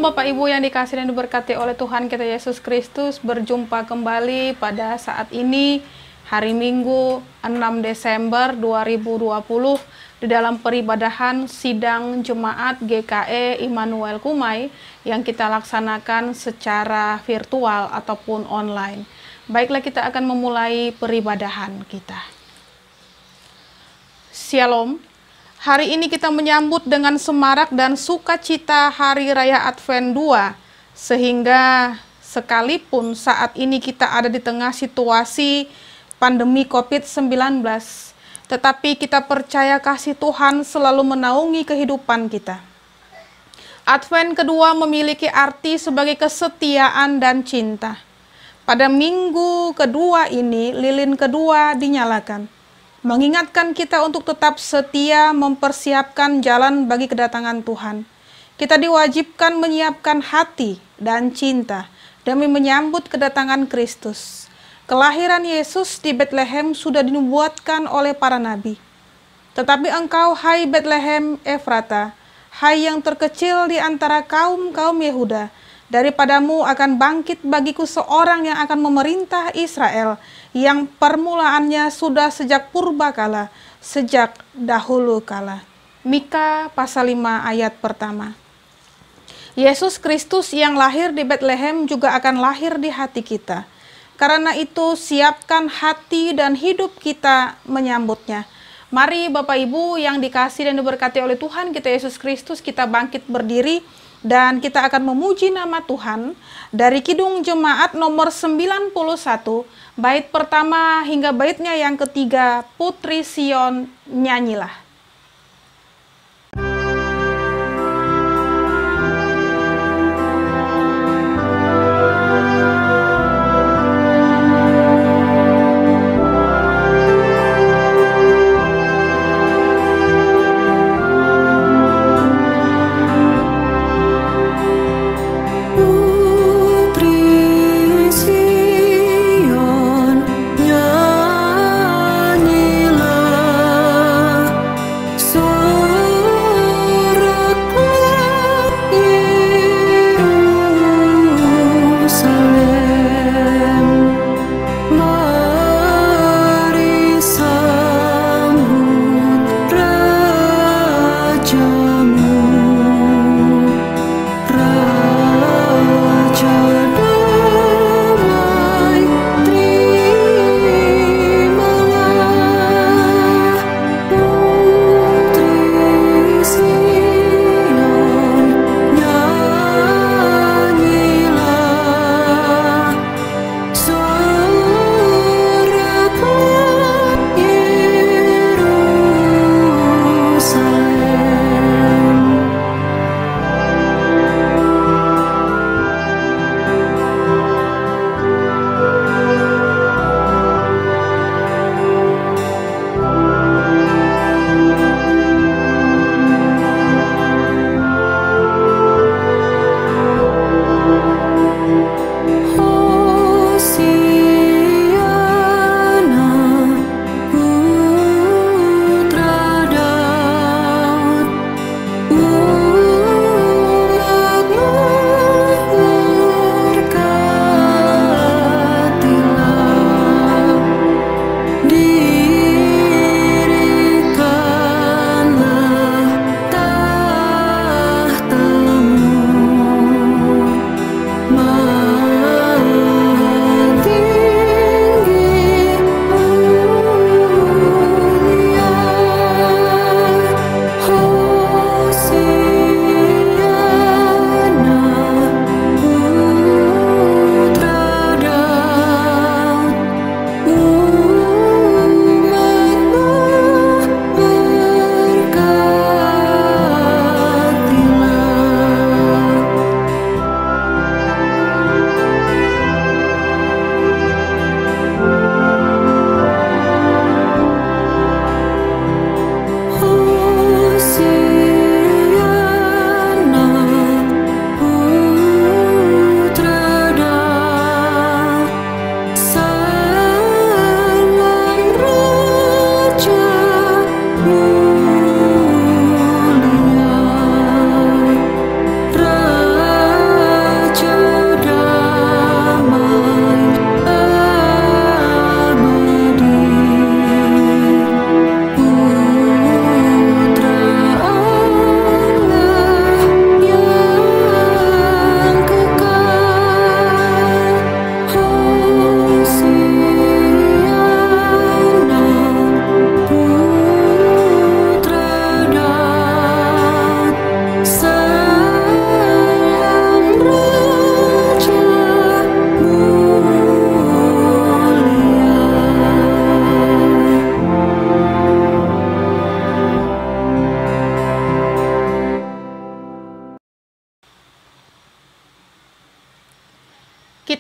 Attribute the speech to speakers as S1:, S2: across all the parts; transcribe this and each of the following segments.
S1: Shalom Bapak Ibu yang dikasihi dan diberkati oleh Tuhan kita Yesus Kristus. Berjumpa kembali pada saat ini, hari Minggu 6 Desember 2020 di dalam peribadahan Sidang Jemaat GKE Immanuel Kumai yang kita laksanakan secara virtual ataupun online. Baiklah, kita akan memulai peribadahan kita. Shalom. Hari ini kita menyambut dengan semarak dan sukacita Hari Raya Advent 2, sehingga sekalipun saat ini kita ada di tengah situasi pandemi COVID-19, tetapi kita percaya kasih Tuhan selalu menaungi kehidupan kita. Advent kedua memiliki arti sebagai kesetiaan dan cinta. Pada minggu kedua ini, lilin kedua dinyalakan, mengingatkan kita untuk tetap setia mempersiapkan jalan bagi kedatangan Tuhan. Kita diwajibkan menyiapkan hati dan cinta demi menyambut kedatangan Kristus. Kelahiran Yesus di Bethlehem sudah dinubuatkan oleh para nabi. Tetapi engkau, hai Bethlehem Efrata, hai yang terkecil di antara kaum-kaum Yehuda, daripadamu akan bangkit bagiku seorang yang akan memerintah Israel, yang permulaannya sudah sejak purbakala, sejak dahulu kala. Mika pasal 5 ayat pertama. Yesus Kristus yang lahir di Bethlehem juga akan lahir di hati kita. Karena itu siapkan hati dan hidup kita menyambutnya. Mari Bapak Ibu yang dikasihi dan diberkati oleh Tuhan kita Yesus Kristus, kita bangkit berdiri dan kita akan memuji nama Tuhan dari Kidung Jemaat nomor 91, bait pertama hingga baitnya yang ketiga, Putri Sion nyanyilah.
S2: Nyanyilah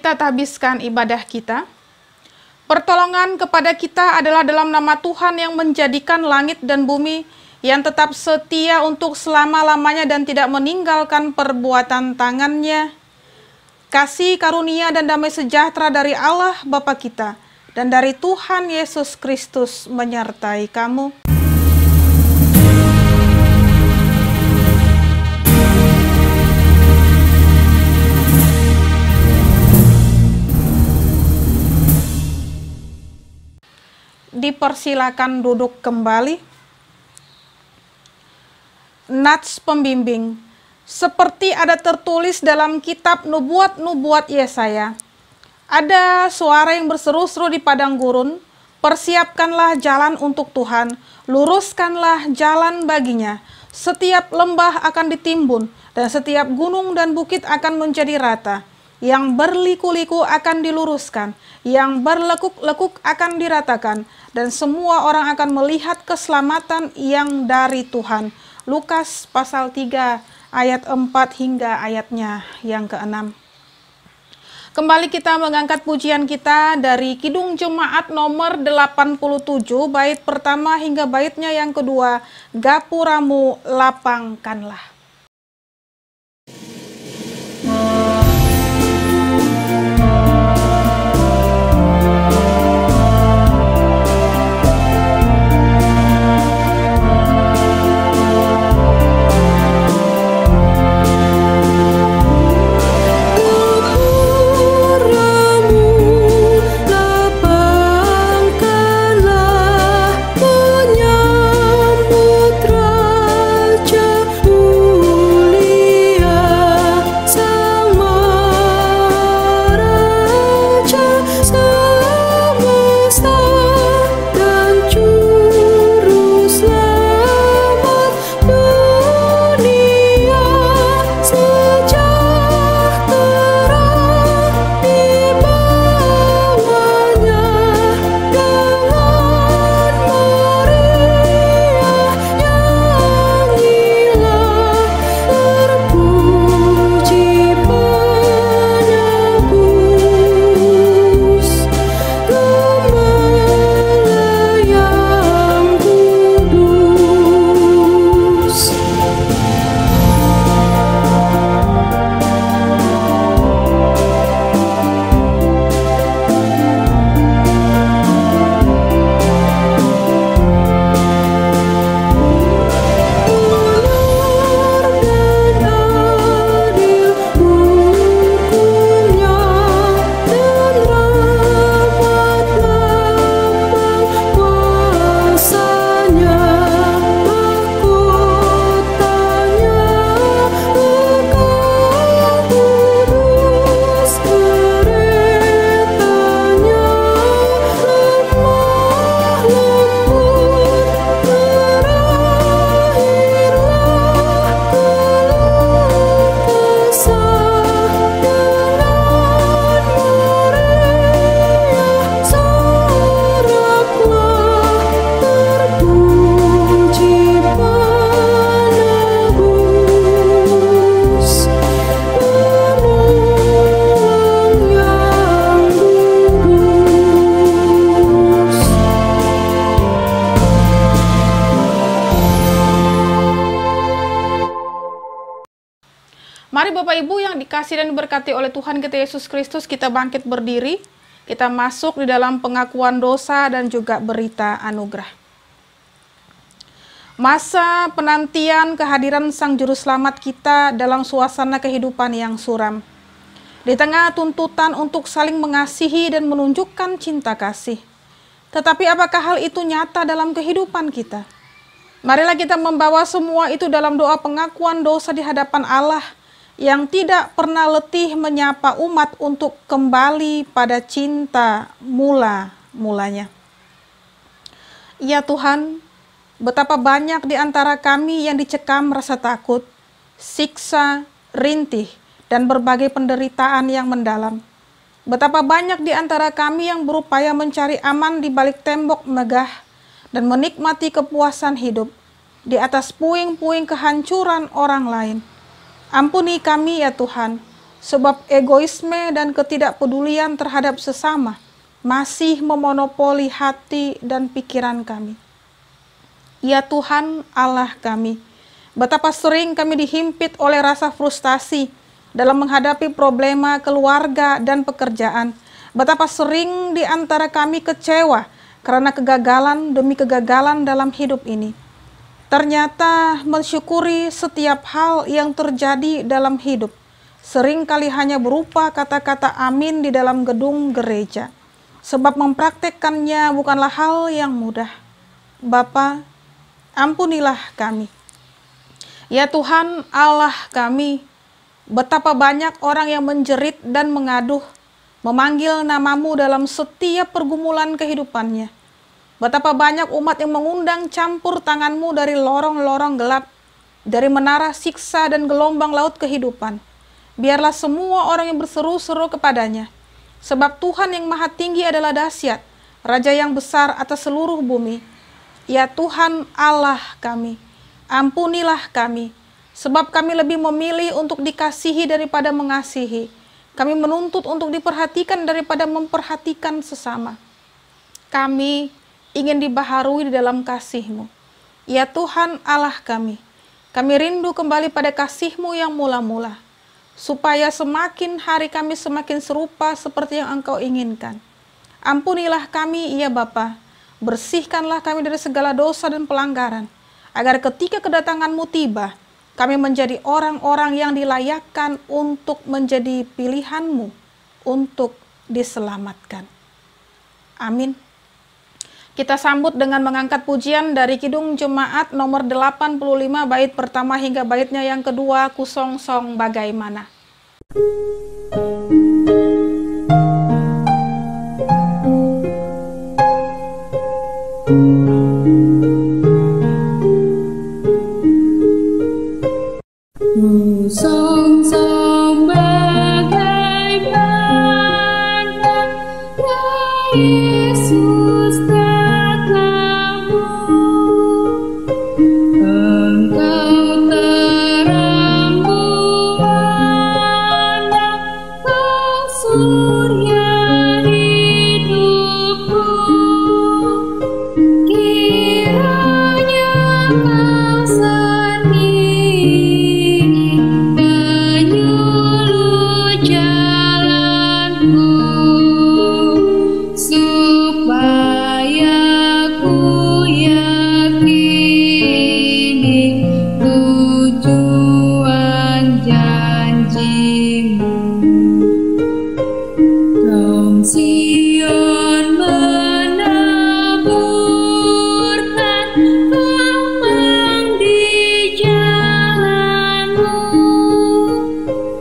S1: kita habiskan ibadah kita. Pertolongan kepada kita adalah dalam nama Tuhan yang menjadikan langit dan bumi, yang tetap setia untuk selama-lamanya dan tidak meninggalkan perbuatan tangannya. Kasih karunia dan damai sejahtera dari Allah Bapa kita dan dari Tuhan Yesus Kristus menyertai kamu. Dipersilakan duduk kembali. Nats pembimbing, seperti ada tertulis dalam kitab nubuat-nubuat Yesaya. Ada suara yang berseru-seru di padang gurun, persiapkanlah jalan untuk Tuhan, luruskanlah jalan baginya. Setiap lembah akan ditimbun, dan setiap gunung dan bukit akan menjadi rata. Yang berliku-liku akan diluruskan, yang berlekuk-lekuk akan diratakan, dan semua orang akan melihat keselamatan yang dari Tuhan. Lukas pasal 3 ayat 4 hingga ayatnya yang ke-6. Kembali kita mengangkat pujian kita dari Kidung Jemaat nomor 87, bait pertama hingga baitnya yang kedua, Gapuramu lapangkanlah. Mari Bapak Ibu yang dikasihi dan diberkati oleh Tuhan kita Yesus Kristus, kita bangkit berdiri, kita masuk di dalam pengakuan dosa dan juga berita anugerah. Masa penantian kehadiran Sang Juru Selamat kita dalam suasana kehidupan yang suram. Di tengah tuntutan untuk saling mengasihi dan menunjukkan cinta kasih. Tetapi apakah hal itu nyata dalam kehidupan kita? Marilah kita membawa semua itu dalam doa pengakuan dosa di hadapan Allah, yang tidak pernah letih menyapa umat untuk kembali pada cinta mula-mulanya. Ya Tuhan, betapa banyak di antara kami yang dicekam rasa takut, siksa, rintih, dan berbagai penderitaan yang mendalam. Betapa banyak di antara kami yang berupaya mencari aman di balik tembok megah dan menikmati kepuasan hidup di atas puing-puing kehancuran orang lain. Ampuni kami ya Tuhan, sebab egoisme dan ketidakpedulian terhadap sesama masih memonopoli hati dan pikiran kami. Ya Tuhan Allah kami, betapa sering kami dihimpit oleh rasa frustasi dalam menghadapi problema keluarga dan pekerjaan. Betapa sering di antara kami kecewa karena kegagalan demi kegagalan dalam hidup ini. Ternyata mensyukuri setiap hal yang terjadi dalam hidup sering kali hanya berupa kata-kata amin di dalam gedung gereja, sebab mempraktekkannya bukanlah hal yang mudah. Bapa, ampunilah kami. Ya Tuhan Allah kami, betapa banyak orang yang menjerit dan mengaduh, memanggil namamu dalam setiap pergumulan kehidupannya. Betapa banyak umat yang mengundang campur tanganmu dari lorong-lorong gelap, dari menara siksa dan gelombang laut kehidupan. Biarlah semua orang yang berseru-seru kepadanya, sebab Tuhan yang maha tinggi adalah dahsyat, Raja yang besar atas seluruh bumi. Ya Tuhan Allah kami, ampunilah kami, sebab kami lebih memilih untuk dikasihi daripada mengasihi. Kami menuntut untuk diperhatikan daripada memperhatikan sesama. Kami ingin dibaharui di dalam kasih-Mu. Ya Tuhan Allah kami rindu kembali pada kasih-Mu yang mula-mula, supaya semakin hari kami semakin serupa seperti yang Engkau inginkan. Ampunilah kami, ya Bapa, bersihkanlah kami dari segala dosa dan pelanggaran, agar ketika kedatangan-Mu tiba, kami menjadi orang-orang yang dilayakkan untuk menjadi pilihan-Mu untuk diselamatkan. Amin. Kita sambut dengan mengangkat pujian dari Kidung Jemaat nomor 85 bait pertama hingga baitnya yang kedua, Kusongsong Bagaimana.
S2: Kusongsong bagaimana Yesus datangmu, Engkau terang buana, Kau surya hidupku. Kiranya Kau sendiri penyuluh jalanku, supaya ku yakini tujuan janji-Mu. Dong Sion menaburkan lambang di jalan-Mu,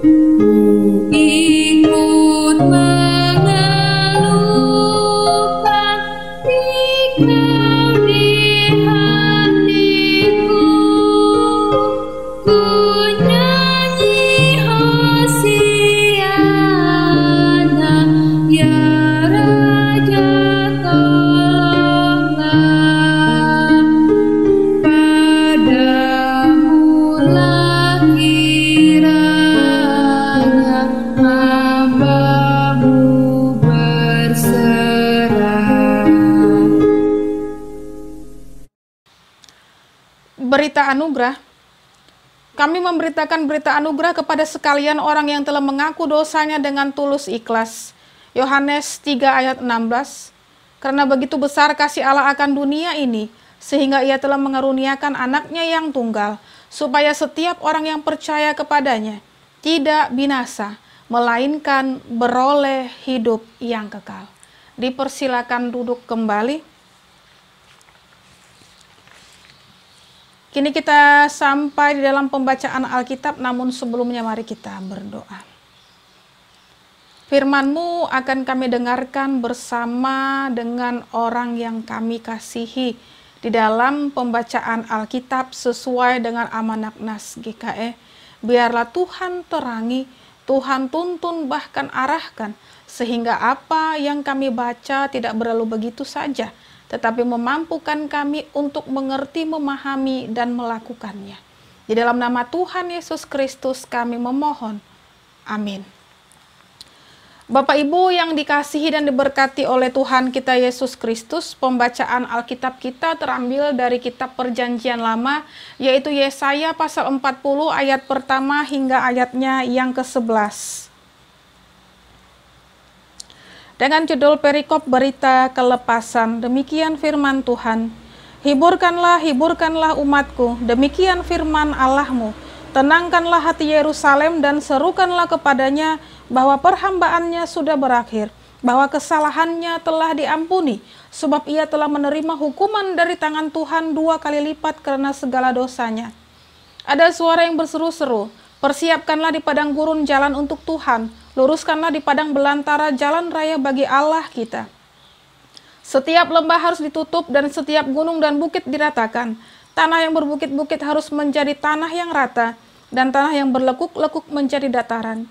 S2: ku ikut mengeluhkan Dikau di hatiku, ku nyanyi Hosiana, ya Raja tolonglah, Padamu-lah kiranya hamba-Mu berserah.
S1: Berita anugerah. Kami memberitakan berita anugerah kepada sekalian orang yang telah mengaku dosanya dengan tulus ikhlas. Yohanes 3 ayat 16. Karena begitu besar kasih Allah akan dunia ini, sehingga Ia telah mengaruniakan anaknya yang tunggal, supaya setiap orang yang percaya kepadanya tidak binasa, melainkan beroleh hidup yang kekal. Dipersilakan duduk kembali. Kini kita sampai di dalam pembacaan Alkitab, namun sebelumnya mari kita berdoa. Firman-Mu akan kami dengarkan bersama dengan orang yang kami kasihi di dalam pembacaan Alkitab sesuai dengan amanat Nas GKE. Biarlah Tuhan terangi, Tuhan tuntun bahkan arahkan, sehingga apa yang kami baca tidak berlalu begitu saja, tetapi memampukan kami untuk mengerti, memahami, dan melakukannya. Di dalam nama Tuhan Yesus Kristus kami memohon. Amin. Bapak Ibu yang dikasihi dan diberkati oleh Tuhan kita Yesus Kristus, pembacaan Alkitab kita terambil dari kitab Perjanjian Lama, yaitu Yesaya pasal 40 ayat pertama hingga ayatnya yang ke-11. Dengan judul perikop berita kelepasan, demikian firman Tuhan. Hiburkanlah, hiburkanlah umatku, demikian firman Allahmu. Tenangkanlah hati Yerusalem dan serukanlah kepadanya bahwa perhambaannya sudah berakhir, bahwa kesalahannya telah diampuni, sebab ia telah menerima hukuman dari tangan Tuhan 2 kali lipat karena segala dosanya. Ada suara yang berseru-seru, persiapkanlah di padang gurun jalan untuk Tuhan, luruskanlah di padang belantara jalan raya bagi Allah kita. Setiap lembah harus ditutup dan setiap gunung dan bukit diratakan. Tanah yang berbukit-bukit harus menjadi tanah yang rata, dan tanah yang berlekuk-lekuk menjadi dataran.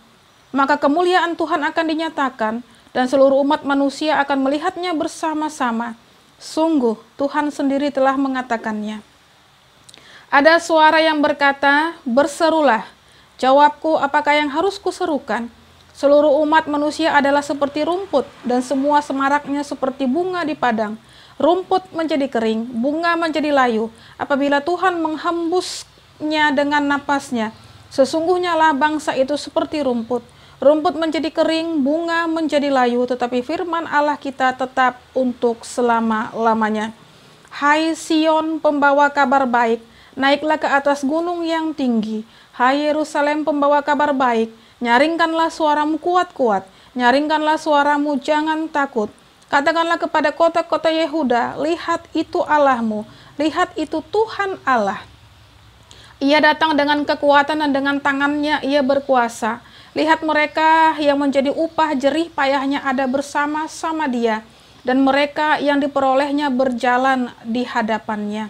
S1: Maka kemuliaan Tuhan akan dinyatakan, dan seluruh umat manusia akan melihatnya bersama-sama. Sungguh, Tuhan sendiri telah mengatakannya. Ada suara yang berkata, berserulah. Jawabku, apakah yang harus kuserukan? Seluruh umat manusia adalah seperti rumput, dan semua semaraknya seperti bunga di padang. Rumput menjadi kering, bunga menjadi layu, apabila Tuhan menghembusnya dengan napasnya. Sesungguhnya lah bangsa itu seperti rumput. Rumput menjadi kering, bunga menjadi layu, tetapi firman Allah kita tetap untuk selama-lamanya. Hai Sion, pembawa kabar baik, naiklah ke atas gunung yang tinggi. Hai Yerusalem, pembawa kabar baik, nyaringkanlah suaramu kuat-kuat, nyaringkanlah suaramu, jangan takut. Katakanlah kepada kota-kota Yehuda, lihat itu Allahmu, lihat itu Tuhan Allah. Ia datang dengan kekuatan dan dengan tangannya ia berkuasa. Lihat mereka yang menjadi upah jerih payahnya ada bersama-sama dia, dan mereka yang diperolehnya berjalan di hadapannya.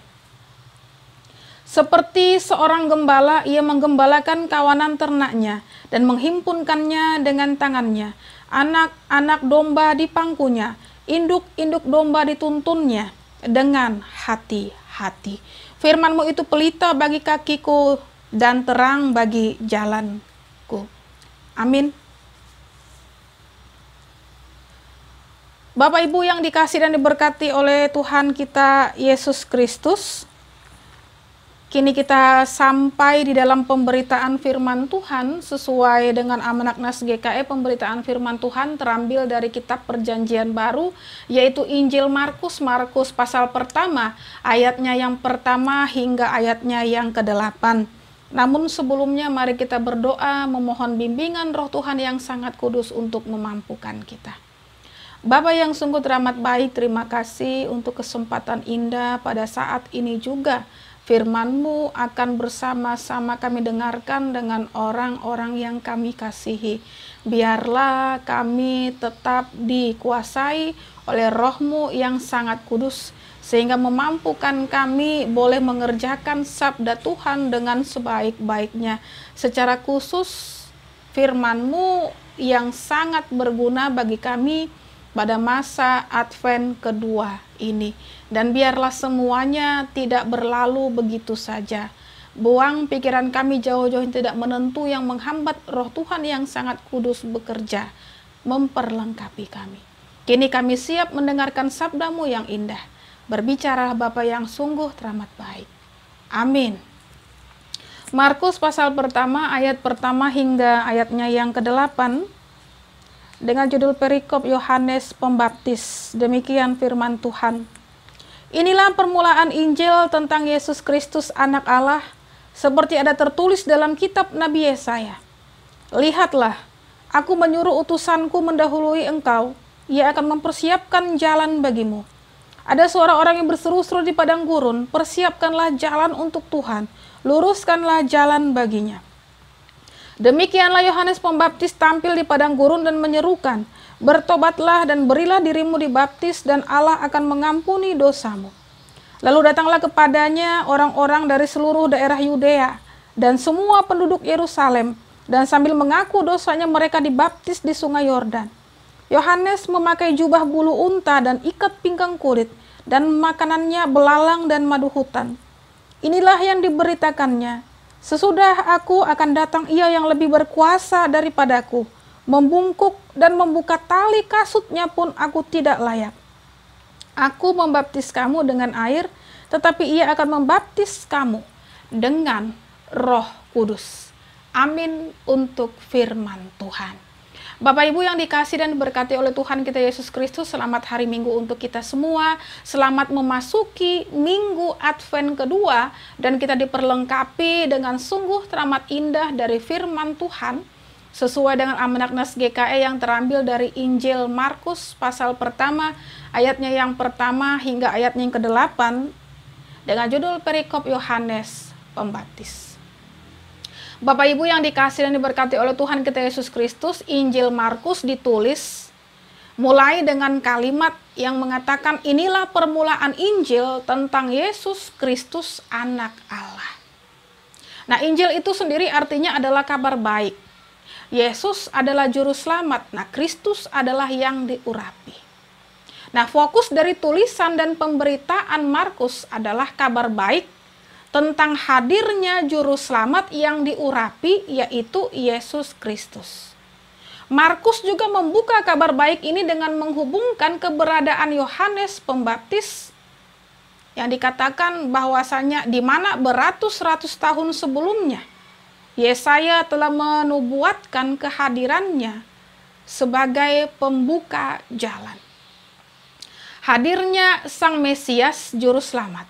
S1: Seperti seorang gembala, ia menggembalakan kawanan ternaknya dan menghimpunkannya dengan tangannya. Anak-anak domba di pangkunya, induk-induk domba dituntunnya dengan hati-hati. Firman-Mu itu pelita bagi kakiku dan terang bagi jalanku. Amin. Bapak Ibu yang dikasihi dan diberkati oleh Tuhan kita Yesus Kristus, kini kita sampai di dalam pemberitaan firman Tuhan sesuai dengan Almanak Nas GKI. Pemberitaan firman Tuhan terambil dari kitab Perjanjian Baru, yaitu Injil Markus pasal pertama, ayatnya yang pertama hingga ayatnya yang ke-8. Namun sebelumnya mari kita berdoa memohon bimbingan Roh Tuhan yang sangat kudus untuk memampukan kita. Bapa yang sungguh teramat baik, terima kasih untuk kesempatan indah pada saat ini juga. Firman-Mu akan bersama-sama kami dengarkan dengan orang-orang yang kami kasihi. Biarlah kami tetap dikuasai oleh Roh-Mu yang sangat kudus, sehingga memampukan kami boleh mengerjakan sabda Tuhan dengan sebaik-baiknya. Secara khusus firman-Mu yang sangat berguna bagi kami pada masa Advent kedua ini. Dan biarlah semuanya tidak berlalu begitu saja. Buang pikiran kami jauh-jauh yang tidak menentu, yang menghambat Roh Tuhan yang sangat kudus bekerja, memperlengkapi kami. Kini kami siap mendengarkan sabda-Mu yang indah. Berbicara Bapa yang sungguh teramat baik. Amin. Markus pasal pertama, ayat pertama hingga ayatnya yang ke-8, dengan judul perikop Yohanes Pembaptis. Demikian firman Tuhan. Inilah permulaan Injil tentang Yesus Kristus anak Allah, seperti ada tertulis dalam kitab Nabi Yesaya. Lihatlah, aku menyuruh utusanku mendahului engkau, ia akan mempersiapkan jalan bagimu. Ada suara orang yang berseru-seru di padang gurun, persiapkanlah jalan untuk Tuhan, luruskanlah jalan baginya. Demikianlah Yohanes Pembaptis tampil di padang gurun dan menyerukan, bertobatlah dan berilah dirimu dibaptis dan Allah akan mengampuni dosamu. Lalu datanglah kepadanya orang-orang dari seluruh daerah Yudea dan semua penduduk Yerusalem, dan sambil mengaku dosanya mereka dibaptis di sungai Yordan. Yohanes memakai jubah bulu unta dan ikat pinggang kulit, dan makanannya belalang dan madu hutan. Inilah yang diberitakannya, Sesudah aku akan datang Ia yang lebih berkuasa daripadaku, membungkuk dan membuka tali kasutnya pun aku tidak layak. Aku membaptis kamu dengan air, tetapi Ia akan membaptis kamu dengan Roh Kudus. Amin untuk firman Tuhan. Bapak Ibu yang dikasih dan diberkati oleh Tuhan kita Yesus Kristus, selamat hari Minggu untuk kita semua. Selamat memasuki Minggu Advent kedua, dan kita diperlengkapi dengan sungguh teramat indah dari firman Tuhan sesuai dengan Almanak Nas GKI yang terambil dari Injil Markus pasal pertama, ayatnya yang pertama hingga ayatnya yang ke-8 dengan judul Perikop Yohanes Pembaptis. Bapak Ibu yang dikasih dan diberkati oleh Tuhan kita Yesus Kristus, Injil Markus ditulis mulai dengan kalimat yang mengatakan inilah permulaan Injil tentang Yesus Kristus Anak Allah. Nah, Injil itu sendiri artinya adalah kabar baik. Yesus adalah juru selamat, nah Kristus adalah yang diurapi. Nah, fokus dari tulisan dan pemberitaan Markus adalah kabar baik tentang hadirnya juru selamat yang diurapi, yaitu Yesus Kristus. Markus juga membuka kabar baik ini dengan menghubungkan keberadaan Yohanes Pembaptis yang dikatakan bahwasanya di mana beratus-ratus tahun sebelumnya Yesaya telah menubuatkan kehadirannya sebagai pembuka jalan. Hadirnya Sang Mesias Juru Selamat.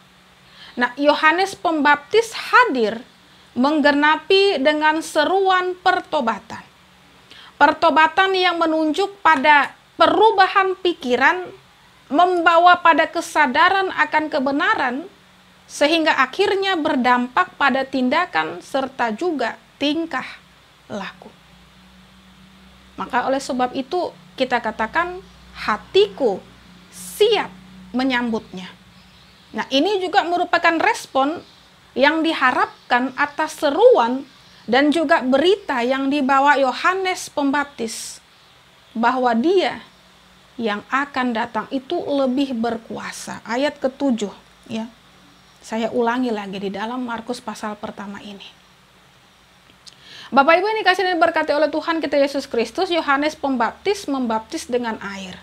S1: Nah, Yohanes Pembaptis hadir menggenapi dengan seruan pertobatan. Pertobatan yang menunjuk pada perubahan pikiran, membawa pada kesadaran akan kebenaran, sehingga akhirnya berdampak pada tindakan serta juga tingkah laku. Maka oleh sebab itu kita katakan hatiku siap menyambutnya. Nah, ini juga merupakan respon yang diharapkan atas seruan dan juga berita yang dibawa Yohanes Pembaptis bahwa Dia yang akan datang itu lebih berkuasa. Ayat ke-7 ya. Saya ulangi lagi di dalam Markus pasal pertama ini. Bapak Ibu yang dikasih dan diberkati oleh Tuhan kita Yesus Kristus, Yohanes Pembaptis membaptis dengan air.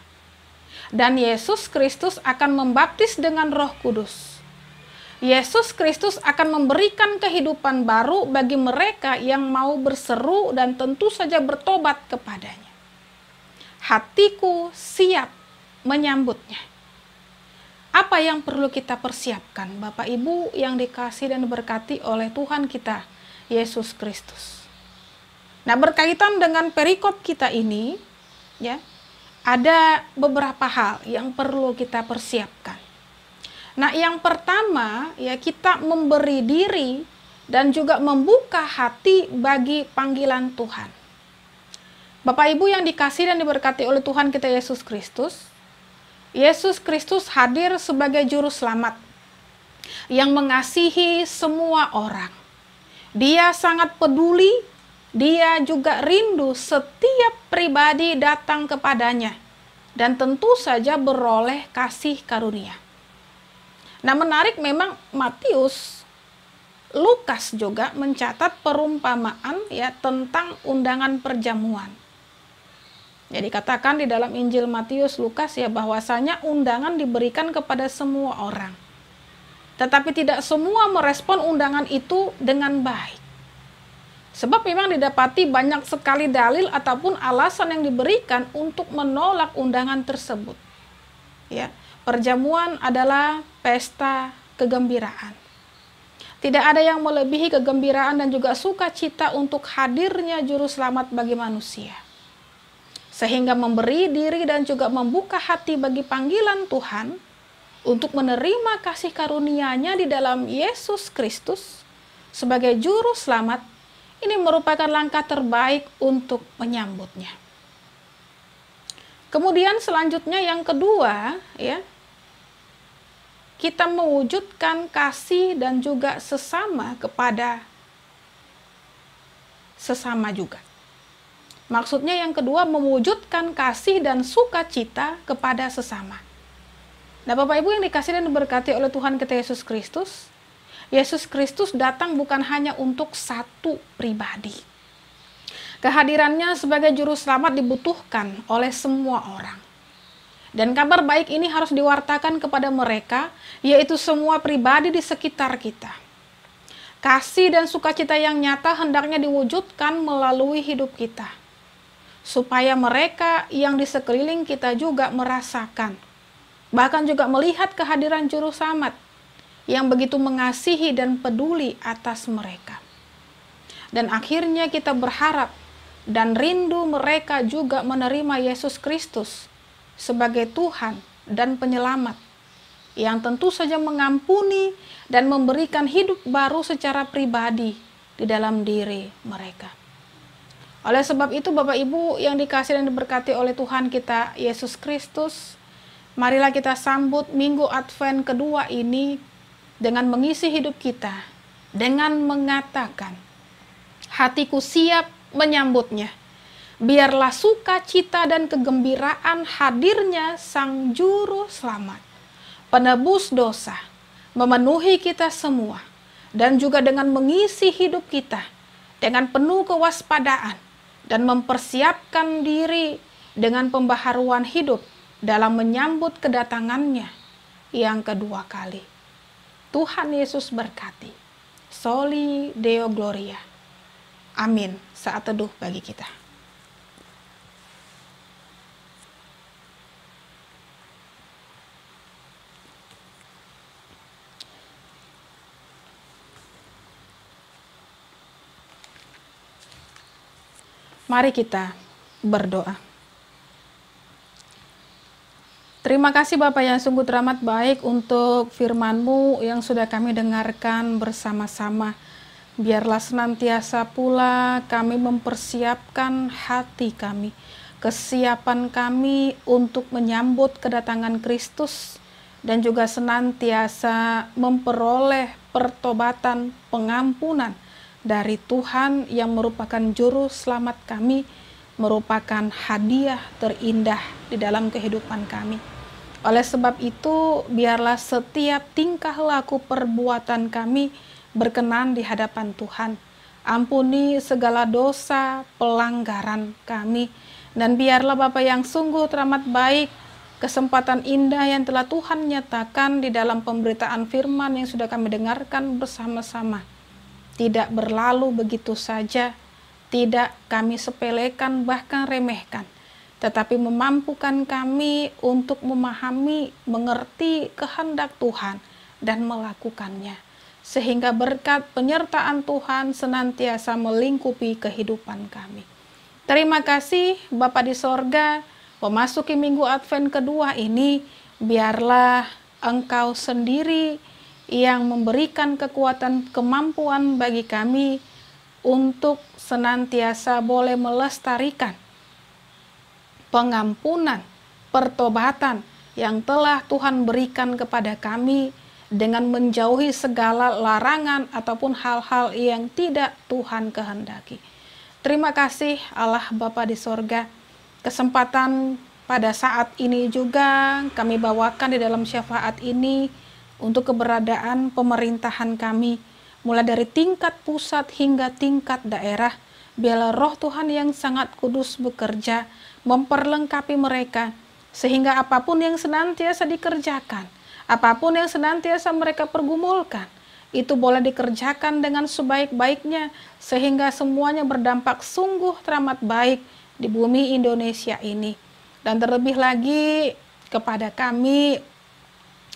S1: Dan Yesus Kristus akan membaptis dengan Roh Kudus. Yesus Kristus akan memberikan kehidupan baru bagi mereka yang mau berseru dan tentu saja bertobat kepadanya. Hatiku siap menyambutnya. Apa yang perlu kita persiapkan, Bapak Ibu yang dikasih dan diberkati oleh Tuhan kita, Yesus Kristus? Nah, berkaitan dengan perikop kita ini, ya, ada beberapa hal yang perlu kita persiapkan. Nah, yang pertama, ya, kita memberi diri dan juga membuka hati bagi panggilan Tuhan. Bapak Ibu yang dikasih dan diberkati oleh Tuhan kita Yesus Kristus, Yesus Kristus hadir sebagai juru selamat yang mengasihi semua orang. Dia sangat peduli, Dia juga rindu setiap pribadi datang kepadanya dan tentu saja beroleh kasih karunia. Nah, menarik memang Matius, Lukas juga mencatat perumpamaan ya tentang undangan perjamuan. Jadi katakan di dalam Injil Matius, Lukas ya bahwasanya undangan diberikan kepada semua orang. Tetapi tidak semua merespon undangan itu dengan baik. Sebab memang didapati banyak sekali dalil ataupun alasan yang diberikan untuk menolak undangan tersebut. Ya, perjamuan adalah pesta kegembiraan. Tidak ada yang melebihi kegembiraan dan juga sukacita untuk hadirnya juru selamat bagi manusia. Sehingga memberi diri dan juga membuka hati bagi panggilan Tuhan untuk menerima kasih karunia-Nya di dalam Yesus Kristus sebagai juru selamat, ini merupakan langkah terbaik untuk menyambutnya. Kemudian selanjutnya yang kedua, ya, kita mewujudkan kasih dan juga sesama kepada sesama juga. Maksudnya yang kedua, mewujudkan kasih dan sukacita kepada sesama. Nah, Bapak Ibu yang dikasih dan diberkati oleh Tuhan kita Yesus Kristus, Yesus Kristus datang bukan hanya untuk satu pribadi. Kehadirannya sebagai juru selamat dibutuhkan oleh semua orang. Dan kabar baik ini harus diwartakan kepada mereka, yaitu semua pribadi di sekitar kita. Kasih dan sukacita yang nyata hendaknya diwujudkan melalui hidup kita, supaya mereka yang di sekeliling kita juga merasakan, bahkan juga melihat kehadiran juru selamat yang begitu mengasihi dan peduli atas mereka. Dan akhirnya kita berharap dan rindu mereka juga menerima Yesus Kristus sebagai Tuhan dan Penyelamat, yang tentu saja mengampuni dan memberikan hidup baru secara pribadi di dalam diri mereka. Oleh sebab itu, Bapak Ibu yang dikasihi dan diberkati oleh Tuhan kita Yesus Kristus, marilah kita sambut Minggu Advent kedua ini dengan mengisi hidup kita dengan mengatakan, hatiku siap menyambutnya. Biarlah sukacita dan kegembiraan hadirnya Sang Juru Selamat, penebus dosa, memenuhi kita semua, dan juga dengan mengisi hidup kita dengan penuh kewaspadaan dan mempersiapkan diri dengan pembaharuan hidup dalam menyambut kedatangannya yang kedua kali. Tuhan Yesus berkati. Soli Deo Gloria. Amin. Saat teduh bagi kita. Mari kita berdoa. Terima kasih Bapa yang sungguh teramat baik untuk firman-Mu yang sudah kami dengarkan bersama-sama. Biarlah senantiasa pula kami mempersiapkan hati kami, kesiapan kami untuk menyambut kedatangan Kristus, dan juga senantiasa memperoleh pertobatan, pengampunan dari Tuhan yang merupakan juru selamat kami, merupakan hadiah terindah di dalam kehidupan kami. Oleh sebab itu, biarlah setiap tingkah laku perbuatan kami berkenan di hadapan Tuhan. Ampuni segala dosa, pelanggaran kami, dan biarlah Bapa yang sungguh teramat baik, kesempatan indah yang telah Tuhan nyatakan di dalam pemberitaan firman yang sudah kami dengarkan bersama-sama tidak berlalu begitu saja, tidak kami sepelekan bahkan remehkan, tetapi memampukan kami untuk memahami, mengerti kehendak Tuhan dan melakukannya, sehingga berkat penyertaan Tuhan senantiasa melingkupi kehidupan kami. Terima kasih Bapa di sorga, memasuki Minggu Advent kedua ini, biarlah Engkau sendiri yang memberikan kekuatan kemampuan bagi kami untuk senantiasa boleh melestarikan pengampunan, pertobatan yang telah Tuhan berikan kepada kami dengan menjauhi segala larangan ataupun hal-hal yang tidak Tuhan kehendaki. Terima kasih Allah Bapa di sorga, kesempatan pada saat ini juga kami bawakan di dalam syafaat ini untuk keberadaan pemerintahan kami, mulai dari tingkat pusat hingga tingkat daerah. Biarlah roh Tuhan yang sangat kudus bekerja, memperlengkapi mereka, sehingga apapun yang senantiasa dikerjakan, apapun yang senantiasa mereka pergumulkan, itu boleh dikerjakan dengan sebaik-baiknya, sehingga semuanya berdampak sungguh teramat baik di bumi Indonesia ini. Dan terlebih lagi kepada kami,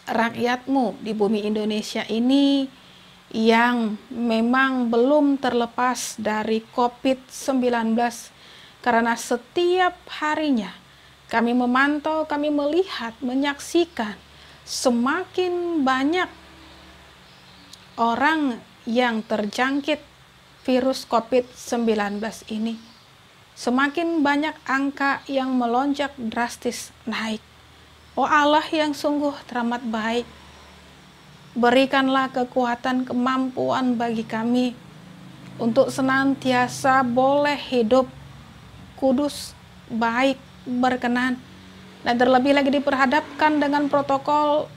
S1: rakyat-Mu di bumi Indonesia ini yang memang belum terlepas dari COVID-19, karena setiap harinya kami memantau, kami melihat, menyaksikan semakin banyak orang yang terjangkit virus COVID-19 ini. Semakin banyak angka yang melonjak drastis naik. Oh Allah yang sungguh teramat baik, berikanlah kekuatan kemampuan bagi kami untuk senantiasa boleh hidup kudus, baik, berkenan, dan terlebih lagi diperhadapkan dengan protokol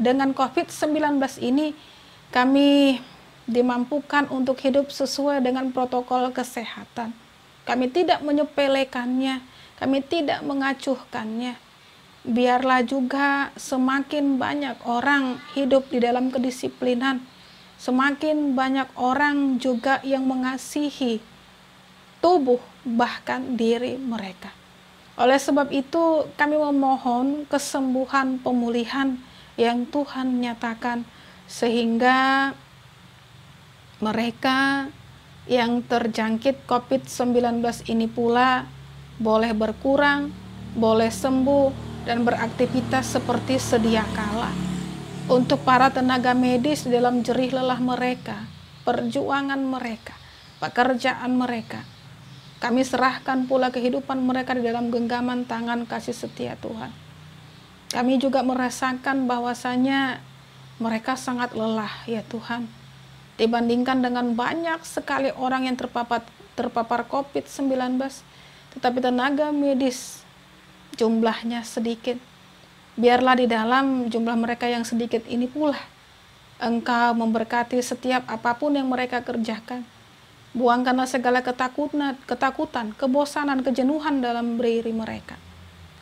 S1: dengan COVID-19 ini, Kami dimampukan untuk hidup sesuai dengan protokol kesehatan. Kami tidak menyepelekannya, kami tidak mengacuhkannya. Biarlah juga semakin banyak orang hidup di dalam kedisiplinan, semakin banyak orang juga yang mengasihi tubuh bahkan diri mereka. Oleh sebab itu kami memohon kesembuhan pemulihan yang Tuhan nyatakan, sehingga mereka yang terjangkit COVID-19 ini pula boleh berkurang, boleh sembuh, dan beraktivitas seperti sedia kala. Untuk para tenaga medis dalam jerih lelah mereka, perjuangan mereka, pekerjaan mereka, kami serahkan pula kehidupan mereka di dalam genggaman tangan kasih setia Tuhan. Kami juga merasakan bahwasanya mereka sangat lelah ya Tuhan, dibandingkan dengan banyak sekali orang yang terpapar COVID-19, tetapi tenaga medis jumlahnya sedikit. Biarlah di dalam jumlah mereka yang sedikit ini pula Engkau memberkati setiap apapun yang mereka kerjakan. Buangkanlah segala ketakutan, kebosanan, kejenuhan dalam diri mereka.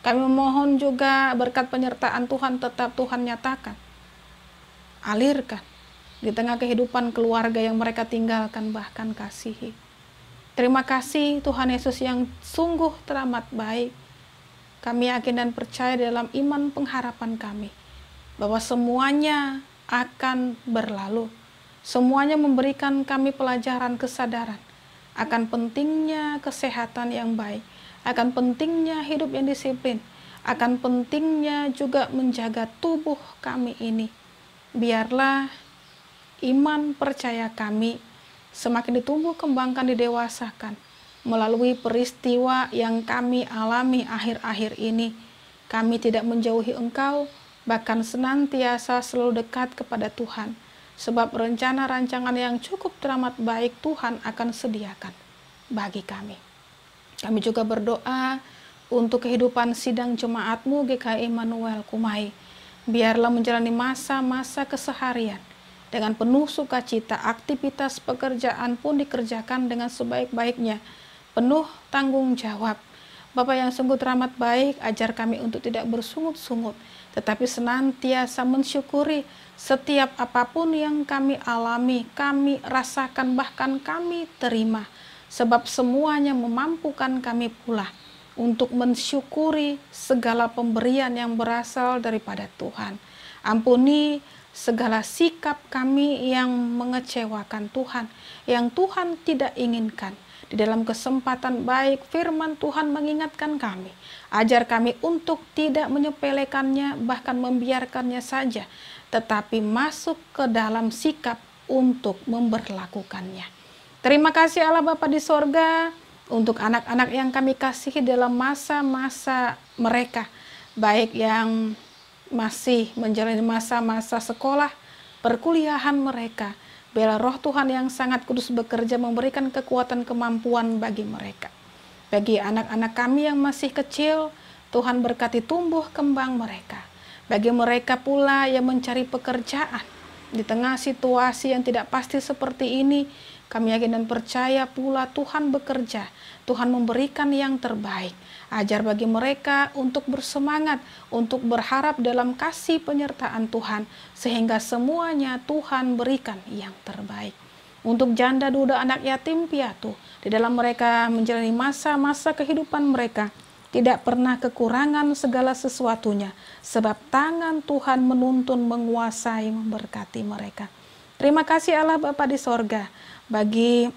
S1: Kami memohon juga berkat penyertaan Tuhan tetap Tuhan nyatakan, alirkan di tengah kehidupan keluarga yang mereka tinggalkan bahkan kasihi. Terima kasih Tuhan Yesus yang sungguh teramat baik. Kami yakin dan percaya dalam iman pengharapan kami bahwa semuanya akan berlalu. Semuanya memberikan kami pelajaran kesadaran akan pentingnya kesehatan yang baik, akan pentingnya hidup yang disiplin, akan pentingnya juga menjaga tubuh kami ini. Biarlah iman percaya kami semakin ditumbuh kembangkan, didewasakan melalui peristiwa yang kami alami akhir-akhir ini. Kami tidak menjauhi Engkau, bahkan senantiasa selalu dekat kepada Tuhan, sebab rencana rancangan yang cukup teramat baik Tuhan akan sediakan bagi kami. Kami juga berdoa untuk kehidupan sidang jemaat-Mu GKI Immanuel Kumai. Biarlah menjalani masa-masa keseharian dengan penuh sukacita, aktivitas pekerjaan pun dikerjakan dengan sebaik-baiknya, penuh tanggung jawab. Bapa yang sungguh teramat baik, ajar kami untuk tidak bersungut-sungut, tetapi senantiasa mensyukuri setiap apapun yang kami alami, kami rasakan, bahkan kami terima. Sebab semuanya memampukan kami pula untuk mensyukuri segala pemberian yang berasal daripada Tuhan. Ampuni segala sikap kami yang mengecewakan Tuhan, yang Tuhan tidak inginkan. Di dalam kesempatan baik firman Tuhan mengingatkan kami, ajar kami untuk tidak menyepelekannya, bahkan membiarkannya saja, tetapi masuk ke dalam sikap untuk memberlakukannya. Terima kasih Allah Bapa di sorga untuk anak-anak yang kami kasihi dalam masa-masa mereka, baik yang masih menjalani masa-masa sekolah, perkuliahan mereka. Biarlah roh Tuhan yang sangat kudus bekerja memberikan kekuatan kemampuan bagi mereka. Bagi anak-anak kami yang masih kecil, Tuhan berkati tumbuh kembang mereka. Bagi mereka pula yang mencari pekerjaan di tengah situasi yang tidak pasti seperti ini, kami yakin dan percaya pula Tuhan bekerja. Tuhan memberikan yang terbaik. Ajar bagi mereka untuk bersemangat, untuk berharap dalam kasih penyertaan Tuhan, sehingga semuanya Tuhan berikan yang terbaik. Untuk janda duda anak yatim piatu, di dalam mereka menjalani masa-masa kehidupan mereka, tidak pernah kekurangan segala sesuatunya, sebab tangan Tuhan menuntun, menguasai, memberkati mereka. Terima kasih Allah Bapa di sorga, bagi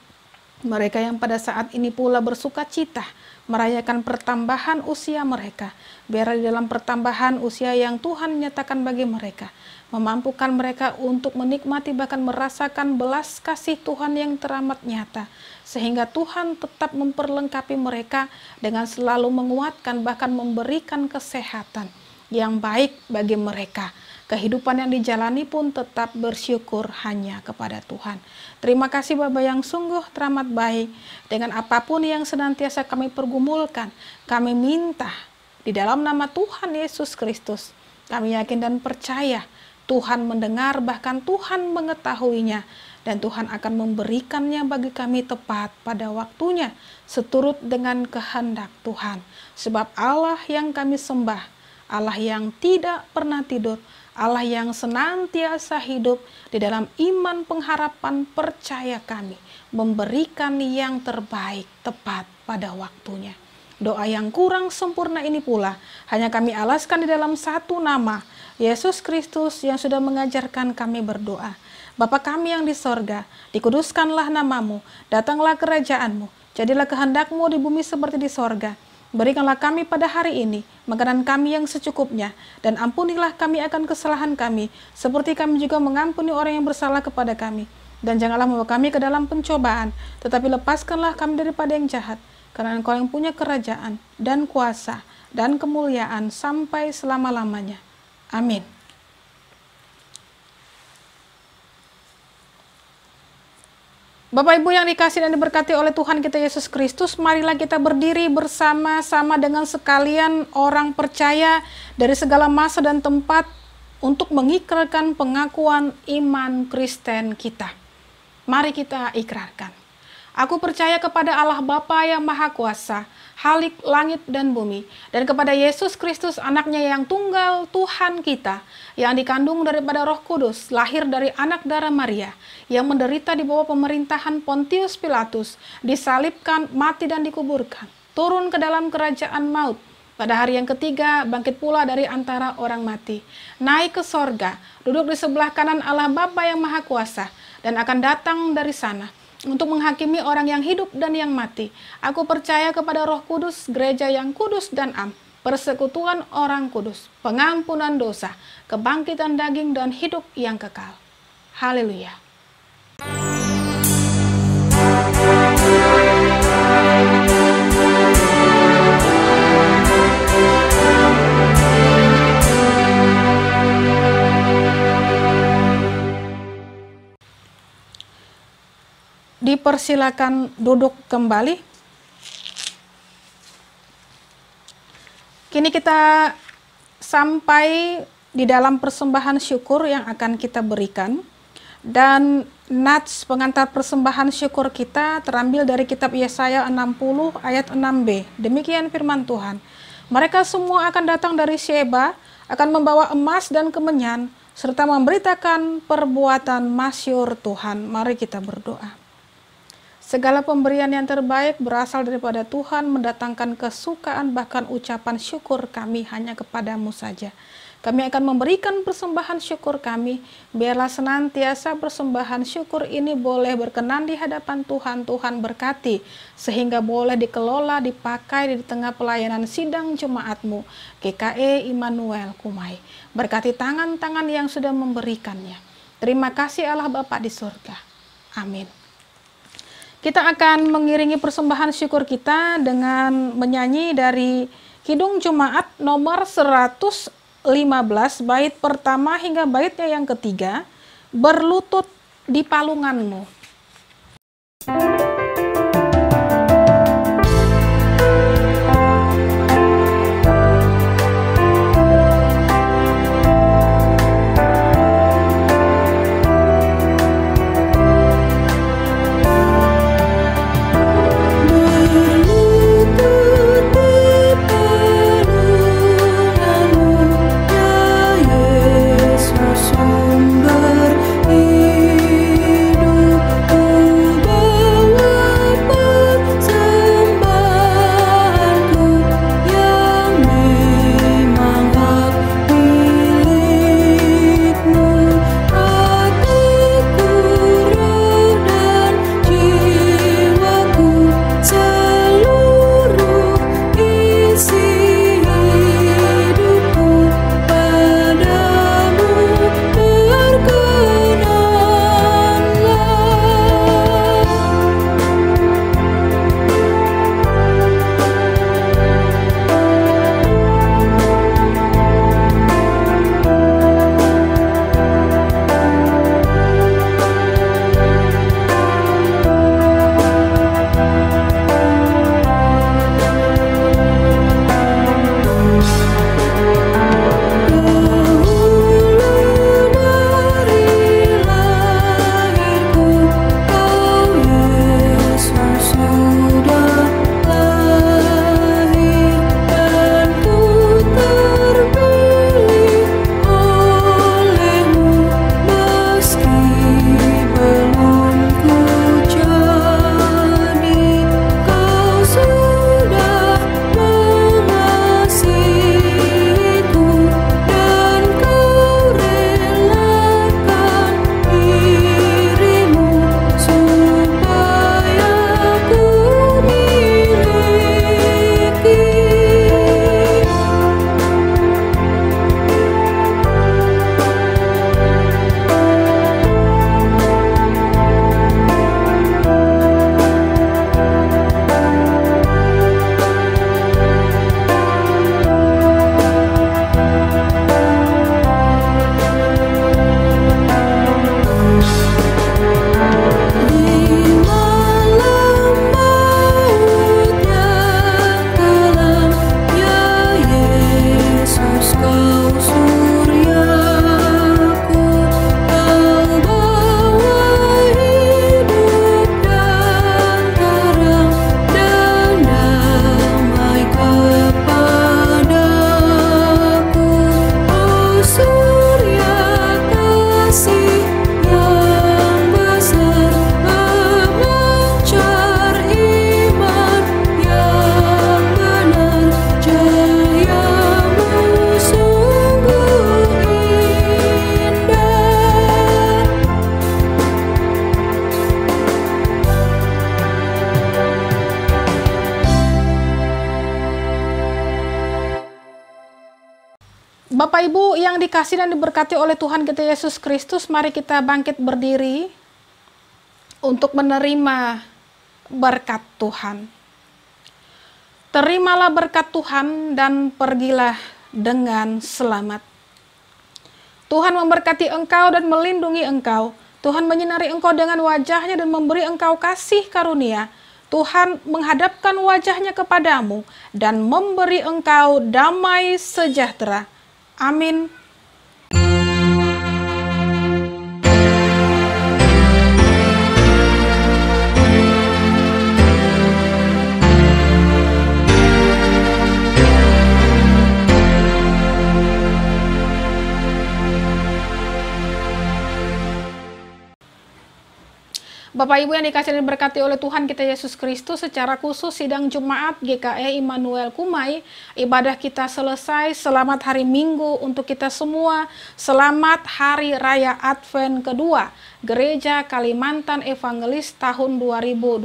S1: mereka yang pada saat ini pula bersuka cita merayakan pertambahan usia mereka. Biar di dalam pertambahan usia yang Tuhan nyatakan bagi mereka, memampukan mereka untuk menikmati bahkan merasakan belas kasih Tuhan yang teramat nyata, sehingga Tuhan tetap memperlengkapi mereka dengan selalu menguatkan bahkan memberikan kesehatan yang baik bagi mereka. Kehidupan yang dijalani pun tetap bersyukur hanya kepada Tuhan. Terima kasih Bapa yang sungguh teramat baik. Dengan apapun yang senantiasa kami pergumulkan, kami minta di dalam nama Tuhan Yesus Kristus. Kami yakin dan percaya Tuhan mendengar, bahkan Tuhan mengetahuinya, dan Tuhan akan memberikannya bagi kami tepat pada waktunya, seturut dengan kehendak Tuhan. Sebab Allah yang kami sembah, Allah yang tidak pernah tidur, Allah yang senantiasa hidup di dalam iman pengharapan percaya kami, memberikan yang terbaik tepat pada waktunya. Doa yang kurang sempurna ini pula hanya kami alaskan di dalam satu nama, Yesus Kristus, yang sudah mengajarkan kami berdoa. Bapa kami yang di sorga, dikuduskanlah namamu, datanglah kerajaanmu, jadilah kehendakmu di bumi seperti di sorga. Berikanlah kami pada hari ini makanan kami yang secukupnya, dan ampunilah kami akan kesalahan kami, seperti kami juga mengampuni orang yang bersalah kepada kami. Dan janganlah membawa kami ke dalam pencobaan, tetapi lepaskanlah kami daripada yang jahat. Karena Engkau yang punya kerajaan dan kuasa dan kemuliaan sampai selama-lamanya. Amin. Bapak Ibu yang dikasihi dan diberkati oleh Tuhan kita Yesus Kristus, marilah kita berdiri bersama-sama dengan sekalian orang percaya dari segala masa dan tempat untuk mengikrarkan pengakuan iman Kristen kita. Mari kita ikrarkan. Aku percaya kepada Allah Bapa yang Maha Kuasa, Khalik langit dan bumi, dan kepada Yesus Kristus anaknya yang tunggal Tuhan kita, yang dikandung daripada Roh Kudus, lahir dari anak darah Maria, yang menderita di bawah pemerintahan Pontius Pilatus, disalibkan, mati dan dikuburkan, turun ke dalam kerajaan maut, pada hari yang ketiga bangkit pula dari antara orang mati, naik ke sorga, duduk di sebelah kanan Allah Bapa yang Maha Kuasa, dan akan datang dari sana untuk menghakimi orang yang hidup dan yang mati. Aku percaya kepada Roh Kudus, gereja yang kudus dan am, persekutuan orang kudus, pengampunan dosa, kebangkitan daging dan hidup yang kekal. Haleluya. Dipersilakan duduk kembali. Kini kita sampai di dalam persembahan syukur yang akan kita berikan. Dan nats pengantar persembahan syukur kita terambil dari kitab Yesaya 60 ayat 6b. Demikian firman Tuhan. Mereka semua akan datang dari Sheba, akan membawa emas dan kemenyan, serta memberitakan perbuatan masyhur Tuhan. Mari kita berdoa. Segala pemberian yang terbaik berasal daripada Tuhan, mendatangkan kesukaan bahkan ucapan syukur kami hanya kepadamu saja. Kami akan memberikan persembahan syukur kami, biarlah senantiasa persembahan syukur ini boleh berkenan di hadapan Tuhan. Tuhan berkati, sehingga boleh dikelola, dipakai di tengah pelayanan sidang jemaat-Mu, GKE Immanuel Kumai. Berkati tangan-tangan yang sudah memberikannya. Terima kasih Allah Bapa di surga. Amin. Kita akan mengiringi persembahan syukur kita dengan menyanyi dari Kidung Jemaat nomor 115, bait pertama hingga baitnya yang ketiga, Berlutut di Palungan-Mu.
S2: Sumber hidup
S1: Bapak Ibu yang dikasihi dan diberkati oleh Tuhan kita Yesus Kristus, mari kita bangkit berdiri untuk menerima berkat Tuhan. Terimalah berkat Tuhan dan pergilah dengan selamat. Tuhan memberkati engkau dan melindungi engkau. Tuhan menyinari engkau dengan wajahnya dan memberi engkau kasih karunia. Tuhan menghadapkan wajahnya kepadamu dan memberi engkau damai sejahtera. Amin. Bapak Ibu yang dikasihi dan diberkati oleh Tuhan kita Yesus Kristus, secara khusus sidang Jumat GKI Immanuel Kumai, ibadah kita selesai. Selamat hari Minggu untuk kita semua. Selamat Hari Raya Advent kedua Gereja Kalimantan Evangelis tahun 2020.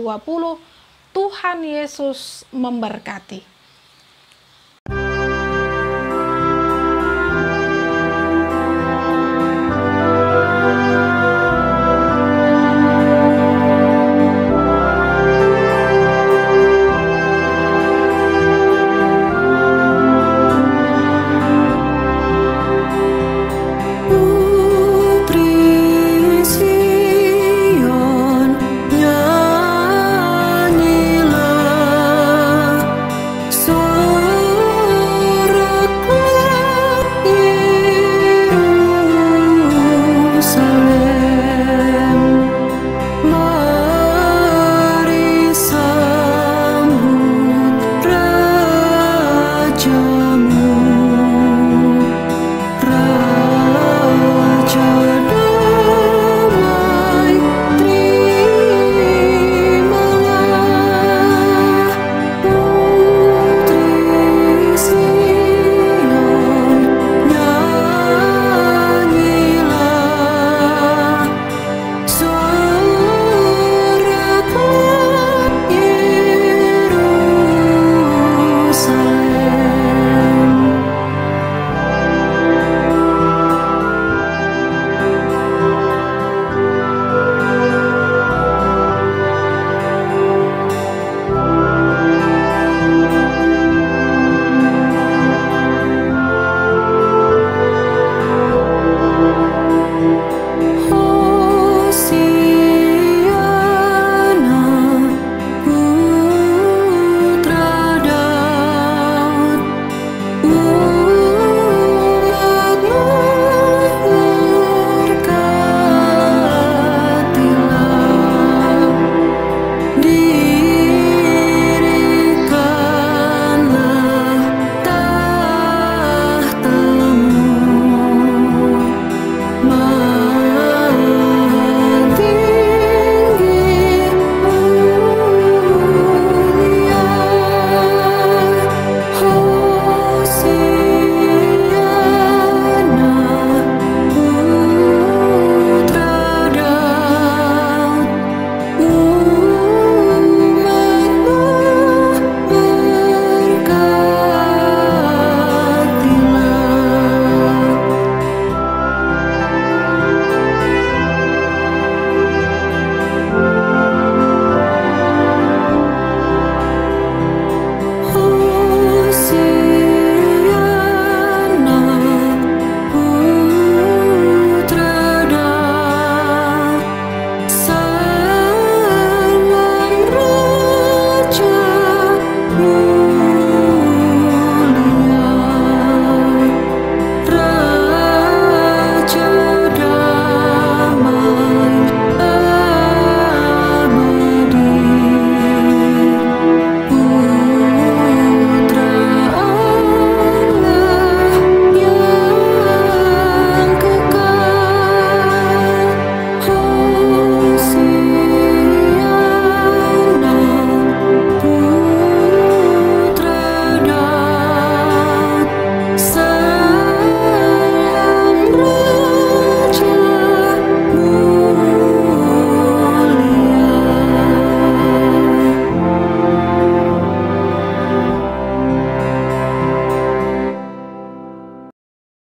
S1: Tuhan Yesus memberkati.